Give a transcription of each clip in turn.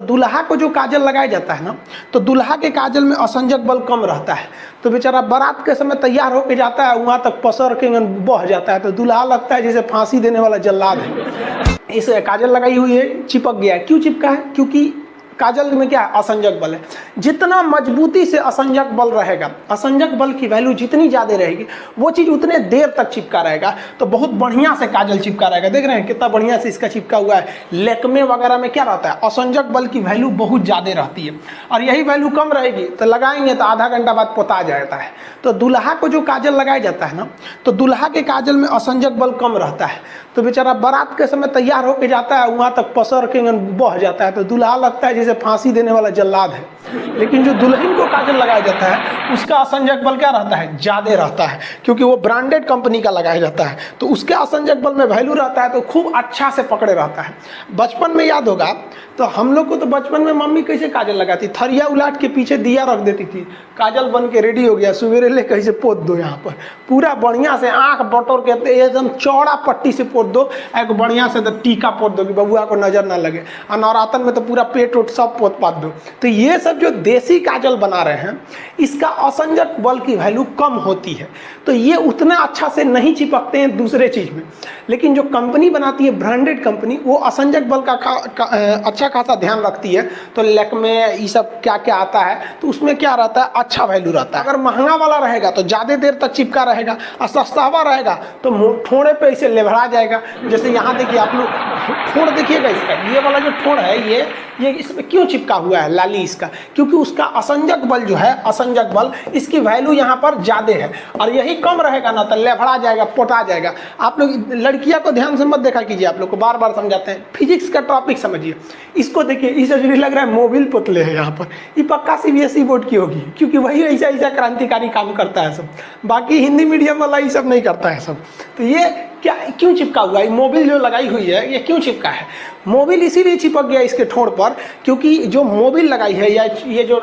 दूल्हा को जो काजल लगाया जाता है ना, तो दूल्हा के काजल में असंजक बल कम रहता है। तो बेचारा बारात के समय तैयार होके जाता है, वहां तक पसर के बह जाता है, तो दूल्हा लगता है जैसे फांसी देने वाला जल्लाद है। इस काजल लगाई हुई है, चिपक गया है। क्यों चिपका है? क्योंकि काजल में क्या है? असंजक बल है। जितना मजबूती से असंजक बल रहेगा, असंजक बल की वैल्यू जितनी ज़्यादा रहेगी, वो चीज़ उतने देर तक चिपका रहेगा। तो बहुत बढ़िया से काजल चिपका रहेगा। देख रहे हैं कितना बढ़िया से इसका चिपका हुआ है। लेकमे वगैरह में क्या रहता है? असंजक बल की वैल्यू बहुत ज़्यादा रहती है, और यही वैल्यू कम रहेगी तो लगाएंगे तो आधा घंटा बाद पोता जाता है। तो दूल्हा को जो काजल लगाया जाता है ना, तो दूल्हा के काजल में असंजक बल कम रहता है। तो बेचारा बारात के समय तैयार होके जाता है, वहां तक पसर के बह जाता है, तो दूल्हा लगता है जैसे फांसी देने वाला जल्लाद है। लेकिन जो दुल्हन को काजल लगाया जाता है, उसका असंजक बल क्या रहता है? ज्यादा रहता है, क्योंकि वो ब्रांडेड कंपनी का लगाया जाता है। तो उसके असंजक बल में वैल्यू रहता है, तो खूब अच्छा से पकड़े रहता है। बचपन में याद होगा तो हम लोग को तो बचपन में मम्मी कैसे काजल लगाती? थरिया उलाट के पीछे दिया रख देती थी, काजल बन के रेडी हो गया, सवेरे ले कैसे पोत दो, यहाँ पर पूरा बढ़िया से आंख बटोर के एकदम चौड़ा पट्टी से पोत दो, एक बढ़िया से तो टीका पोत दो कि बबुआ को नजर ना लगे। और नवरातन में तो पूरा पेट उट सब पोत पात दो। तो ये सब जो देसी काजल बना रहे हैं, इसका असंजक बल की वैल्यू कम होती है, तो ये उतना अच्छा से नहीं चिपकते हैं दूसरे चीज में। लेकिन जो कंपनी बनाती है, ब्रांडेड कंपनी, वो असंजक बल का अच्छा खासा ध्यान रखती है। तो लेकमे ये सब क्या क्या आता है, तो उसमें क्या रहता है? अच्छा वैल्यू रहता है। अगर महंगा वाला रहेगा तो ज्यादा देर तक चिपका रहेगा, और सस्ता वाला रहेगा तो ठोड़े पे इसे लेभड़ा जाएगा। जैसे यहाँ देखिए आप लोग, ठोड़ देखिएगा इसका, ये वाला जो ठोड़ है, ये इसमें क्यों चिपका हुआ है लाली इसका? क्योंकि उसका असंजक बल जो है, असंजक बल, इसकी वैल्यू यहाँ पर ज्यादा है, और यही कम रहेगा ना तो लेभड़ा जाएगा, पोटा जाएगा। आप लोग लड़कियां को ध्यान से मत देखा कीजिए, आप लोग को बार बार समझाते हैं। फिजिक्स का टॉपिक समझिए, इसको देखिए, इसे लग रहा है मोबिल पुतले है यहाँ पर। ये पक्का सीबीएसई बोर्ड की होगी, क्योंकि वही ऐसा ऐसा क्रांतिकारी काम करता है सब। बाकी हिंदी मीडियम वाला ये सब नहीं करता है सब। तो ये क्या क्यों चिपका हुआ है? मोबिल जो लगाई हुई है, ये क्यों चिपका है? मोबिल इसीलिए चिपक गया इसके ठोड़ पर, क्योंकि जो मोबिल लगाई है, या ये जो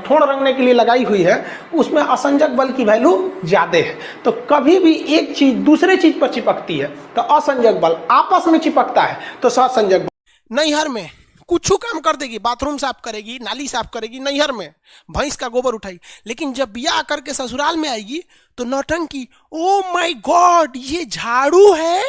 ठोड़ रंगने के लिए लगाई हुई है, उसमें असंजक बल की वैल्यू ज्यादा है। तो कभी भी एक चीज दूसरे चीज पर चिपकती है तो असंजक बल, आपस में चिपकता है तो सहसंजक बल। नैहर में कुछ काम कर देगी, बाथरूम साफ करेगी, नाली साफ करेगी, नैहर में भैंस का गोबर उठाई, लेकिन जब ब्याह करके ससुराल में आएगी तो नौटंकी। ओ माय गॉड, ये झाड़ू है।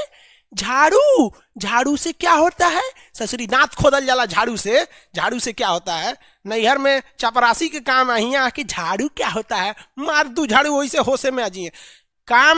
झाड़ू, झाड़ू से क्या होता है? ससुरी दांत खोदल जाला झाड़ू से। झाड़ू से क्या होता है? नैहर में चपरासी के काम है, यहाँ आके झाड़ू क्या होता है? मार दू झाड़ू, वही से होशे में आ जाइए। काम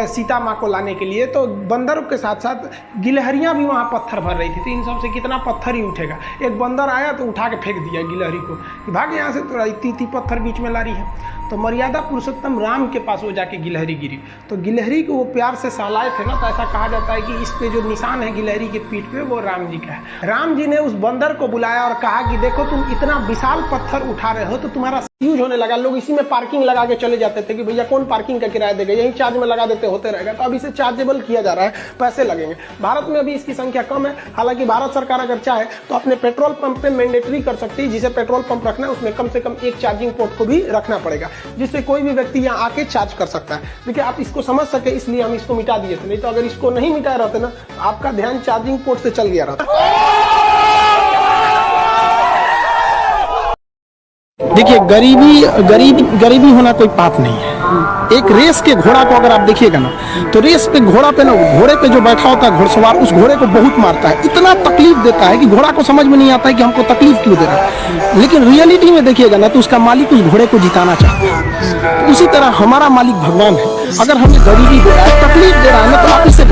सीता माँ को लाने के लिए तो बंदरों के साथ साथ गिलहरियां भी वहां पत्थर भर रही थी। तो इन सब से कितना पत्थर ही उठेगा? एक बंदर आया तो उठा के फेंक दिया गिलहरी को कि भाग यहाँ से, तो इतनी पत्थर बीच में ला रही है। तो मर्यादा पुरुषोत्तम राम के पास वो जाके गिलहरी गिरी, तो गिलहरी को वो प्यार से सहलाए थे ना, तो ऐसा कहा जाता है कि इस पे जो निशान है गिलहरी के पीठ पे, वो राम जी का है। राम जी ने उस बंदर को बुलाया और कहा कि देखो, तुम इतना विशाल पत्थर उठा रहे हो तो तुम्हारा यूज होने लगा। लोग इसी में पार्किंग लगा के चले जाते थे कि भैया कौन पार्किंग का किराया देगा, यही चार्ज में लगा देते, होते रहेगा। तो अब इसे चार्जेबल किया जा रहा है, पैसे लगेंगे। भारत में अभी इसकी संख्या कम है, हालांकि भारत सरकार अगर चाहे तो अपने पेट्रोल पंप पे मैंडेटरी कर सकती है, जिसे पेट्रोल पंप रखना है उसमें कम से कम एक चार्जिंग पोर्ट को भी रखना पड़ेगा, जिससे कोई भी व्यक्ति यहाँ आके चार्ज कर सकता है। देखिए, आप इसको समझ सके इसलिए हम इसको मिटा दिए थे, नहीं तो अगर इसको नहीं मिटाए रहते ना, आपका ध्यान चार्जिंग पोर्ट से चल गया रहता। देखिए, गरीबी होना कोई पाप नहीं है। एक रेस के घोड़ा को अगर आप देखिएगा ना, तो रेस पे घोड़े पे जो बैठा होता है घुड़सवार, उस घोड़े को बहुत मारता है, इतना तकलीफ देता है कि घोड़ा को समझ में नहीं आता है कि हमको तकलीफ क्यों दे रहा है। लेकिन रियलिटी में देखिएगा ना, तो उसका मालिक उस घोड़े को जिताना चाहता है। उसी तरह हमारा मालिक भगवान है। अगर हमें गरीबी दे रहा है, तकलीफ दे रहा है ना, तो आप इससे